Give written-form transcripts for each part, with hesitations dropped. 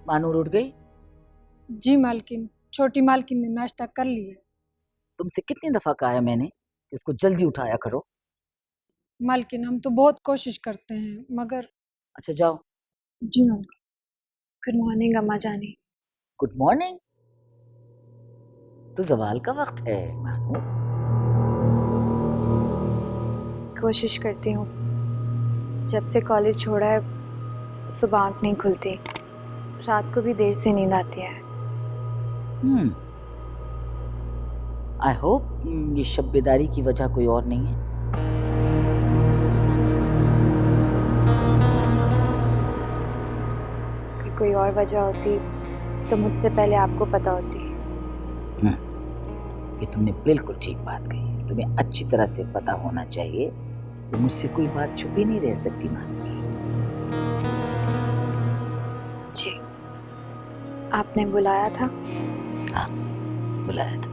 मानूर उठ गई? जी मालकिन, छोटी मालकिन ने नाश्ता कर लिया। तुमसे कितनी दफा कहा है मैंने कि इसको जल्दी उठाया करो। मालकिन हम तो बहुत कोशिश करते हैं मगर। अच्छा जाओ। जी मालकिन। गुड मॉर्निंग अम्मा जानी। Good morning. तो जवाल का वक्त है मानूर। कोशिश करती हूँ। जब से कॉलेज छोड़ा है सुबह आँख नहीं खुलती, रात को भी देर से नींद आती है। आई होप ये शब बेदारी की वजह कोई और नहीं है। अगर कोई और वजह होती तो मुझसे पहले आपको पता होती। ये तुमने बिल्कुल ठीक बात कही। तुम्हें अच्छी तरह से पता होना चाहिए कि मुझसे कोई बात छुपी नहीं रह सकती मानूर। जी, आपने बुलाया था? हाँ, बुलाया था।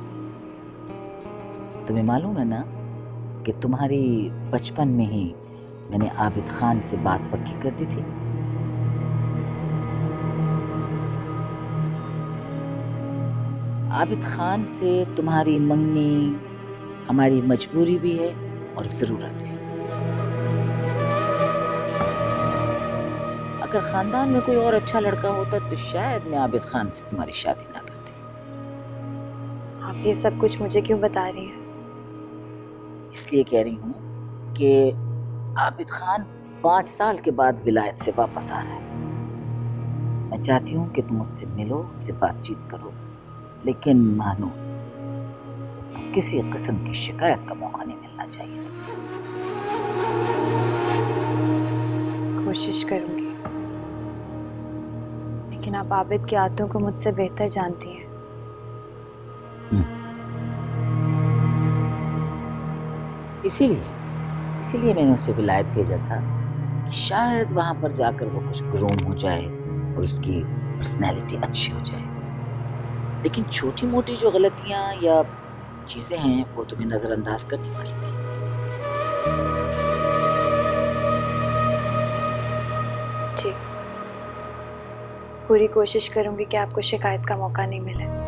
तुम्हें मालूम है ना कि तुम्हारी बचपन में ही मैंने आबिद खान से बात पक्की कर दी थी। आबिद खान से तुम्हारी मंगनी हमारी मजबूरी भी है और जरूरत भी। अगर खानदान में कोई और अच्छा लड़का होता तो शायद मैं आबिद खान से तुम्हारी शादी ना करती। आप ये सब कुछ मुझे क्यों बता रही हैं? इसलिए कह रही हूँ कि आबिद खान 5 साल के बाद विलायत से वापस आ रहा है। मैं चाहती हूँ कि तुम उससे मिलो, उससे बातचीत करो, लेकिन मानो उसको किसी किस्म की शिकायत का मौका नहीं मिलना चाहिए तुमसे। कोशिश करूंगी, लेकिन आप आबिद की आदतों को मुझसे बेहतर जानती हैं। इसीलिए मैंने उसे विलायत भेजा था कि शायद वहां पर जाकर वो कुछ ग्रूम हो जाए और उसकी पर्सनैलिटी अच्छी हो जाए। लेकिन छोटी मोटी जो गलतियां या चीजें हैं वो तुम्हें नजरअंदाज करनी पड़ेंगी। जी, पूरी कोशिश करूंगी कि आपको शिकायत का मौका नहीं मिले।